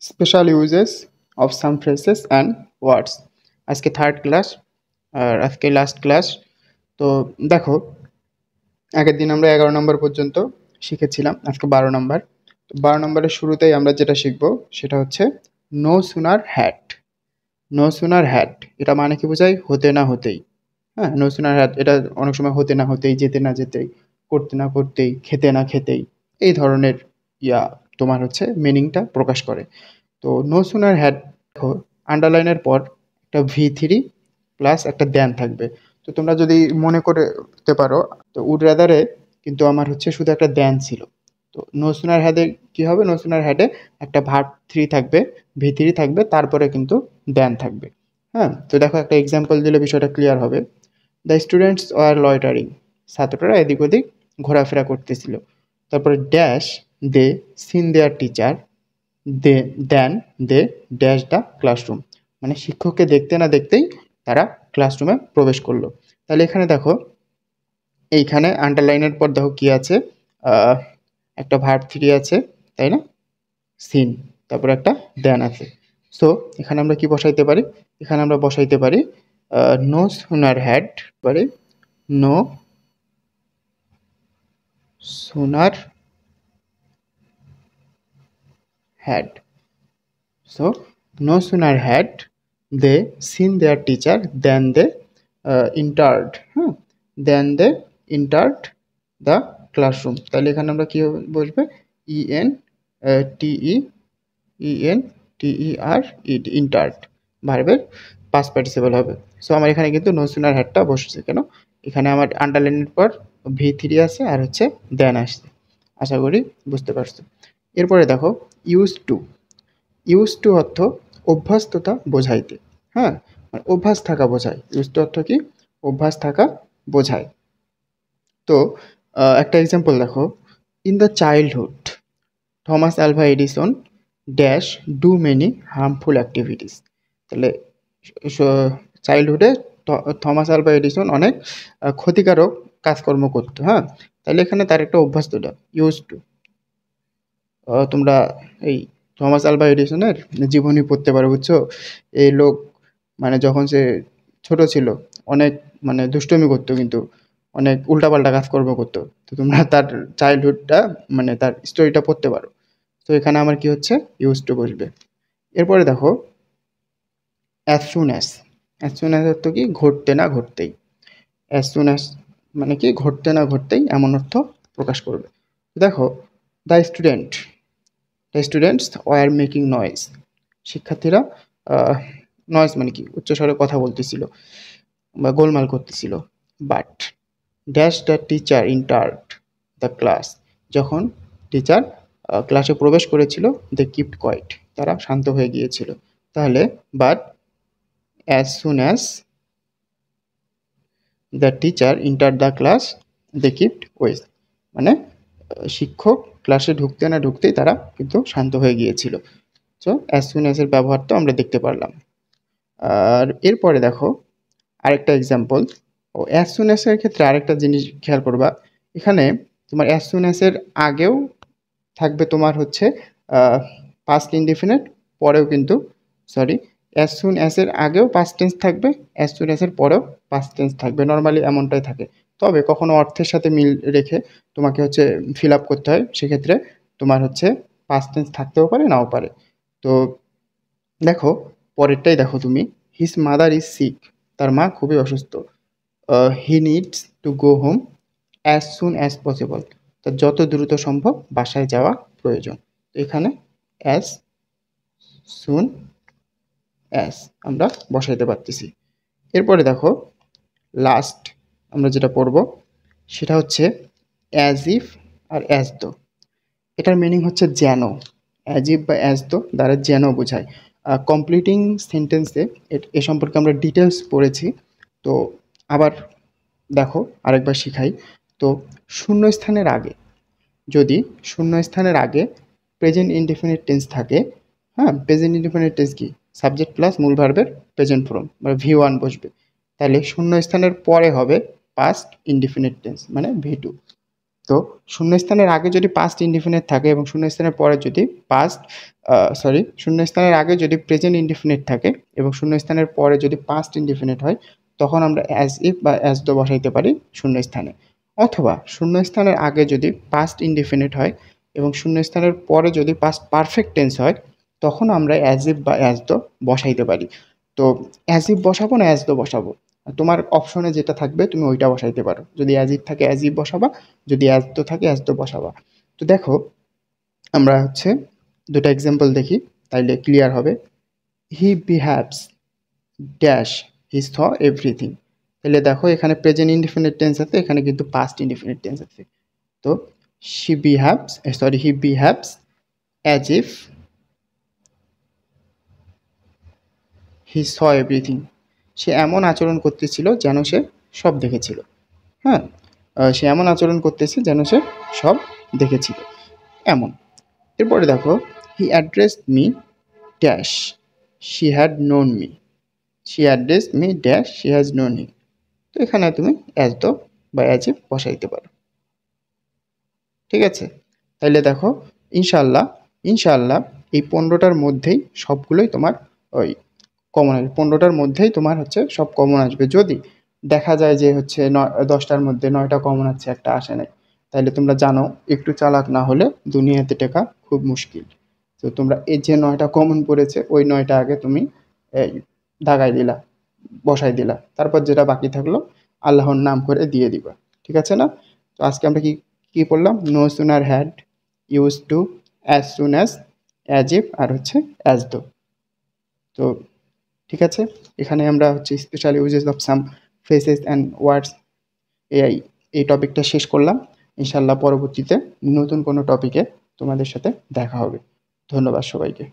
Special uses of some phrases and words. আজকে third class আর আজকে last class. তো দেখো, আগের দিন আমরা 11 নম্বর পর্যন্ত শিখেছিলাম, আজকে 12 নম্বর। তো 12 নম্বরের শুরুতেই আমরা যেটা শিখবো সেটা হচ্ছে no sooner had. No sooner had এটা মানে কি বোঝায়? হতে না হতেই। হ্যাঁ, নো সুনার হ্যাড এটা অনেক সময় হতে না হতেই, যেতে না যেতেই, করতে না করতেই, খেতে না খেতেই, এই ধরনের তোমার হচ্ছে মিনিংটা প্রকাশ করে। তো নো সুনার হ্যাড, দেখো আন্ডারলাইনের পর একটা ভি3 প্লাস একটা দ্যান থাকবে। তো তোমরা যদি মনে করতে পারো, তো উড রাদারে কিন্তু আমার হচ্ছে শুধু একটা দ্যান ছিল। তো নো সুনার হ্যাডে কি হবে? নো সুনার হ্যাডে একটা ভার্ব 3 থাকবে, ভি3 থাকবে, তারপরে কিন্তু দ্যান থাকবে। হ্যাঁ, তো দেখো একটা এক্সাম্পল দিলে বিষয়টা ক্লিয়ার হবে। দ্য স্টুডেন্টস ওয়ার লয়টারিং, ছাত্ররা এদিক ওদিক ঘোরাফেরা করতেছিল। তারপরে dash they seen their teacher, they then they dash the classroom, মানে শিক্ষককে দেখতে না দেখতেই তারা ক্লাসরুমে প্রবেশ করলো। তাহলে এখানে দেখো, এইখানে আন্ডারলাইনের পর দেখো কি আছে, আহ, একটা ভার্ব 3 আছে, তাই না? সিন, তারপর একটা দেন আছে। সো এখানে আমরা কি বসাইতে পারি? এখানে আমরা বসাইতে পারি নো সুনার হ্যাড, পারি no sooner had. So, no sooner had they seen their teacher than they entered, than they entered the classroom. তাহলে এখানে আমরা কি বসবে? EN TE entered ভার্বের পাস্ট পার্টিসিপল হবে। সো আমার এখানে কিন্তু নো সুনার হ্যাডটা বসছে কেন? এখানে আমার আন্ডারলাইনের পর ভি3 আছে আর হচ্ছে দেন আসছে। আশা করি বুঝতে পারছো। এরপরে দেখো ইউজ টু। ইউজ টু অর্থ অভ্যস্ততা বোঝাইতে। হ্যাঁ, মানে অভ্যাস থাকা বোঝায়। ইউজ টু অর্থ কি? অভ্যাস থাকা বোঝায়। তো একটা এক্সাম্পল দেখো, in the childhood Thomas Alva Edison dash do many harmful activities. তাহলে চাইল্ডহুডে থমাস আলভা এডিসন অনেক ক্ষতিকারক কাজকর্ম করতো। হ্যাঁ, তাহলে এখানে তার একটা অভ্যস্ততা ইউজ টু। তোমরা এই থমাস আলভা এডিসনের জীবনী পড়তে পারো, বুঝছো? এই লোক মানে যখন সে ছোট ছিল, অনেক মানে দুষ্টুমি করতো, কিন্তু অনেক উল্টাপাল্টা কাজকর্ম করতো। তো তোমরা তার চাইল্ডহুডটা মানে তার স্টোরিটা পড়তে পারো। তো এখানে আমার কি হচ্ছে? ইউজ টু বসবে। এরপরে দেখো as soon as. As soon as অর্থ কি? ঘটতে না ঘটতেই। অ্যাজ সুন অ্যাজ মানে কি? ঘটতে না ঘটতেই এমন অর্থ প্রকাশ করবে। দেখো the student, the students were making noise. শিক্ষার্থীরা নয়েজ মানে কি? উচ্চস্বরে কথা বলতেছিল বা গোলমাল করতেছিল। But dash the teacher entered the class. যখন টিচার ক্লাসে প্রবেশ করেছিল, দে কিপড কোয়াইট, তারা শান্ত হয়ে গিয়েছিল। তাহলে but as soon as the teacher enter the class they kept ways, মানে শিক্ষক ক্লাসে ঢুকতে না ঢুকতেই তারা কিন্তু শান্ত হয়ে গিয়েছিল। সো অ্যাজ সুন অ্যাজ এর ব্যবহার তো আমরা দেখতে পারলাম। আর এরপরে দেখো আরেকটা এক্সাম্পল। ও অ্যাজ সুন অ্যাজ এর ক্ষেত্রে আরেকটা জিনিস খেয়াল করবা, এখানে তোমার অ্যাজ সুন অ্যাজ এর আগেও থাকবে তোমার হচ্ছে পাস্ট ইনডিফিনিট, পরেও কিন্তু সরি অ্যাজ সুন অ্যাজ এর আগেও পাস্ট টেন্স থাকবে, অ্যাজ সুন অ্যাজ এর পরেও পাস্ট টেন্স থাকবে। নর্মালি এমনটাই থাকে। তবে কখনো অর্থের সাথে মিল রেখে তোমাকে হচ্ছে ফিল আপ করতে হয়, সেক্ষেত্রে তোমার হচ্ছে পাস্ট টেন্স থাকতেও পারে, নাও পারে। তো দেখো পরেরটাই দেখো তুমি, হিজ মাদার ইজ সিক, তার মা খুবই অসুস্থ। হি needs to go home as soon as possible, তার যত দ্রুত সম্ভব বাসায় যাওয়া প্রয়োজন। তো এখানে অ্যাজ সুন অ্যাজ আমরা বসাইতে পারতেছি। এরপরে দেখো লাস্ট আমরা যেটা পড়ব সেটা হচ্ছে as if R as though. এটার মিনিং হচ্ছে যেন। অ্যাজ ইফ বা অ্যাজ দো দ্বারা যেন বোঝায়। কমপ্লিটিং সেন্টেন্সে এ সম্পর্কে আমরা ডিটেলস পড়েছি। তো আবার দেখো আরেকবার শিখাই। তো শূন্যস্থানের আগে, যদি শূন্যস্থানের আগে প্রেজেন্ট ইনডেফিনিট টেন্স থাকে, হ্যাঁ, প্রেজেন্ট ইনডেফিনিট টেন্স কি? সাবজেক্ট প্লাস মূল ভার্বের প্রেজেন্ট ফর্ম বা ভি1 বসবে। তাহলে শূন্যস্থানের পরে হবে পাস্ট ইনডেফিনিট টেন্স মানে ভি2। তো শূন্যস্থানের আগে যদি পাস্ট ইনডিফিনিট থাকে এবং শূন্যস্থানের পরে যদি শূন্যস্থানের আগে যদি প্রেজেন্ট ইনডিফিনিট থাকে এবং শূন্যস্থানের পরে যদি পাস্ট ইনডিফিনিট হয়, তখন আমরা অ্যাজ ইফ বা অ্যাজ দো বসাইতে পারি শূন্যস্থানে। অথবা শূন্যস্থানের আগে যদি পাস্ট ইনডিফিনিট হয় এবং শূন্যস্থানের পরে যদি পাস্ট পারফেক্ট টেন্স হয়, তখন আমরা অ্যাজ ইফ বা অ্যাজ দো বসাইতে পারি। তো অ্যাজ ইফ বসাবো না অ্যাজ দো বসাবো, তোমার অপশনে যেটা থাকবে তুমি ওইটা বসাইতে পারো। যদি অ্যাজ ইফ থাকে অ্যাজ ইফ বসাবা, যদি অ্যাজ দো থাকে অ্যাজ দো বসাবা। তো দেখো আমরা হচ্ছে দুটো এক্সাম্পল দেখি, তাইলে ক্লিয়ার হবে। হি behaves dash he saw everything. তাহলে দেখো এখানে প্রেজেন্ট ইনডিফিনিট টেন্স আছে, এখানে কিন্তু পাস্ট ইনডিফিনিট টেন্স আছে। তো he behaves as if he saw everything. সে এমন আচরণ করতেছিল যেন সে সব দেখেছিল। হ্যাঁ, সে এমন আচরণ করতেছে যেন সে সব দেখেছিল, এমন। এরপরে দেখো, he addressed me dash she had known me. She addressed me dash she has known he. তো এখানে তুমি অ্যাজ দো বা অ্যাজ ইফ বসাইতে পারো। ঠিক আছে, তাইলে দেখো ইনশাল্লাহ ইনশাল্লাহ এই 15টার মধ্যেই সবগুলোই তোমার ওই কমন আসবে। 15টার মধ্যেই তোমার হচ্ছে সব কমন আসবে। যদি দেখা যায় যে হচ্ছে 10টার মধ্যে 9টা কমন আছে, একটা আসে নাই, তাহলে তোমরা জানো একটু চালাক না হলে দুনিয়াতে টেকা খুব মুশকিল। তো তোমরা এই যে 9টা কমন পড়েছে ওই 9টা আগে তুমি এই দাগাই দিলা, বসাই দিলা, তারপর যেটা বাকি থাকলো আল্লাহর নাম করে দিয়ে দিবা। ঠিক আছে না? তো আজকে আমরা কি কি পড়লাম? No sooner had, use to, as soon as if, আর হচ্ছে অ্যাজ দো। তো ঠিক আছে, এখানে আমরা হচ্ছে special uses of some phrases and words এই টপিকটা শেষ করলাম। ইনশাল্লাহ পরবর্তীতে নতুন কোনো টপিকে তোমাদের সাথে দেখা হবে। ধন্যবাদ সবাইকে।